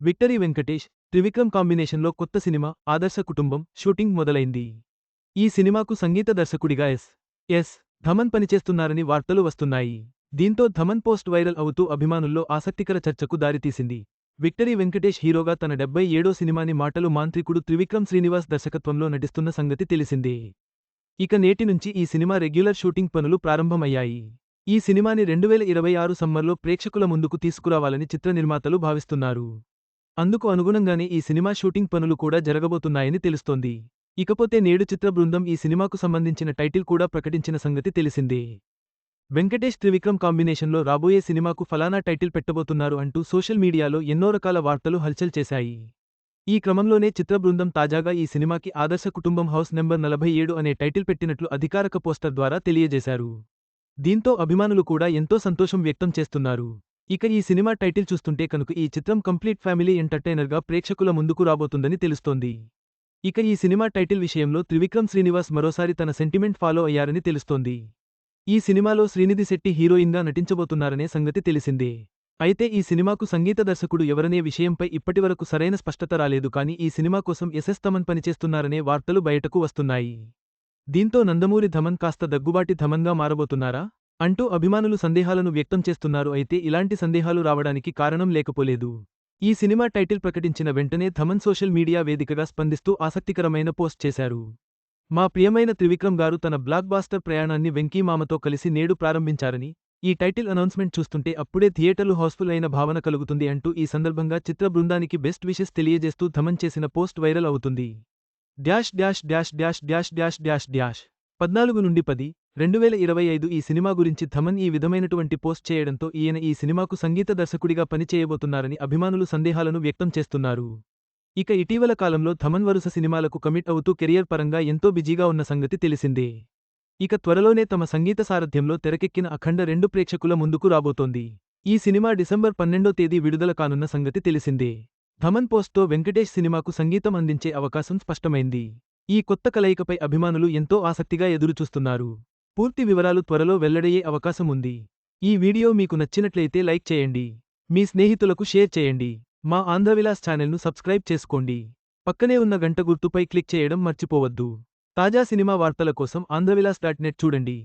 Victory Venkatesh, Trivikram కాంబినేషన్లో కొత్త cinema ఆదర్శ కుటుంబం షూటింగ్ మొదలైంది. ఈ సినిమాకు సంగీత దర్శకుడిగా ఎస్. థమన్ పనిచేస్తున్నారని వార్తలు వస్తున్నాయి. దీంతో థమన్ పోస్ట్ వైరల్ అవుతూ అభిమానుల్లో ఆసక్తికర చర్చకు దారితీసింది. విక్టరీ వెంకటేష్ హీరోగా తన 77వ సినిమాని మాటలు మాంత్రికుడు త్రివిక్రమ్ శ్రీనివాస్ దర్శకత్వంలో నటిస్తున్న సంగతి తెలిసిందే. ఇక నేటి నుంచి ఈ సినిమా రెగ్యులర్ షూటింగ్ పనులు ప్రారంభమయ్యాయి. ఈ సినిమాని 2026 సమ్మర్లో ప్రేక్షకుల ముందుకు తీసుకురావాలని చిత్ర నిర్మాతలు భావిస్తున్నారు. అందుకు అనుగుణంగానే ఈ సినిమా షూటింగ్ పనులు కూడా జరగబోతున్నాయని తెలుస్తోంది. ఇకపోతే నేడు చిత్ర బృందం ఈ సినిమాకు సంబంధించిన టైటిల్ కూడా ప్రకటించిన సంగతి తెలిసిందే. వెంకటేష్ త్రివిక్రమ్ కాంబినేషన్లో రాబోయే సినిమాకు ఫలానా టైటిల్ పెట్టబోతున్నారు అంటూ సోషల్ మీడియాలో ఎన్నో రకాల వార్తలు హల్చల్ చేశాయి. ఈ క్రమంలోనే చిత్ర బృందం తాజాగా ఈ సినిమాకి ఆదర్శ కుటుంబం హౌస్ నెంబర్ 47 అనే టైటిల్ పెట్టినట్లు అధికారక పోస్టర్ ద్వారా తెలియజేశారు. దీంతో అభిమానులు కూడా ఎంతో సంతోషం వ్యక్తం చేస్తున్నారు. ఇక ఈ సినిమా టైటిల్ చూస్తుంటే కనుక ఈ చిత్రం కంప్లీట్ ఫ్యామిలీ ఎంటర్టైనర్గా ప్రేక్షకుల ముందుకు రాబోతుందని తెలుస్తోంది. ఇక ఈ సినిమా టైటిల్ విషయంలో త్రివిక్రమ్ శ్రీనివాస్ మరోసారి తన సెంటిమెంట్ ఫాలో అయ్యారని తెలుస్తోంది. ఈ సినిమాలో శ్రీనిధి శెట్టి హీరోయిన్గా నటించబోతున్నారనే సంగతి తెలిసిందే. అయితే ఈ సినిమాకు సంగీత దర్శకుడు ఎవరనే విషయంపై ఇప్పటివరకు సరైన స్పష్టత రాలేదు. కానీ ఈ సినిమా కోసం ఎస్ థమన్ పనిచేస్తున్నారనే వార్తలు బయటకు వస్తున్నాయి. దీంతో నందమూరి థమన్ కాస్త దగ్గుబాటి థమన్గా మారబోతున్నారా అంటూ అభిమానులు సందేహాలను వ్యక్తం చేస్తున్నారు. అయితే ఇలాంటి సందేహాలు రావడానికి కారణం లేకపోలేదు. ఈ సినిమా టైటిల్ ప్రకటించిన వెంటనే థమన్ సోషల్ మీడియా వేదికగా స్పందిస్తూ ఆసక్తికరమైన పోస్ట్ చేశారు. మా ప్రియమైన త్రివిక్రమ్ గారు తన బ్లాక్ బాస్టర్ ప్రయాణాన్ని వెంకీ మామతో కలిసి నేడు ప్రారంభించారని, ఈ టైటిల్ అనౌన్స్మెంట్ చూస్తుంటే అప్పుడే థియేటర్లు హౌస్ఫుల్ అయిన భావన కలుగుతుంది అంటూ ఈ సందర్భంగా చిత్ర బృందానికి బెస్ట్ విషెస్ తెలియజేస్తూ థమన్ చేసిన పోస్ట్ వైరల్ అవుతుంది. 14 నుండి 10, 2025 ఈ సినిమా గురించి థమన్ ఈ విధమైనటువంటి పోస్ట్ చేయడంతో ఈయన ఈ సినిమాకు సంగీత దర్శకుడిగా పనిచేయబోతున్నారని అభిమానులు సందేహాలను వ్యక్తం చేస్తున్నారు. ఇక ఇటీవల కాలంలో థమన్ వరుస సినిమాలకు కమిట్ అవుతూ కెరియర్ పరంగా ఎంతో బిజీగా ఉన్న సంగతి తెలిసిందే. ఇక త్వరలోనే తమ సంగీత సారథ్యంలో తెరకెక్కిన అఖండ 2 ప్రేక్షకుల ముందుకు రాబోతోంది. ఈ సినిమా డిసెంబర్ 12వ తేదీ విడుదల కానున్న సంగతి తెలిసిందే. థమన్ పోస్ట్తో వెంకటేష్ సినిమాకు సంగీతం అందించే అవకాశం స్పష్టమైంది. ఈ కొత్త కలయికపై అభిమానులు ఎంతో ఆసక్తిగా ఎదురుచూస్తున్నారు. పూర్తి వివరాలు త్వరలో వెల్లడయ్యే అవకాశం ఉంది. ఈ వీడియో మీకు నచ్చినట్లయితే లైక్ చేయండి. మీ స్నేహితులకు షేర్ చేయండి. మా ఆంధ్రవిలాస్ ఛానల్ను సబ్స్క్రైబ్ చేసుకోండి. పక్కనే ఉన్న గంట గుర్తుపై క్లిక్ చేయడం మర్చిపోవద్దు. తాజా సినిమా వార్తల కోసం ఆంధ్రవిలాస్.net చూడండి.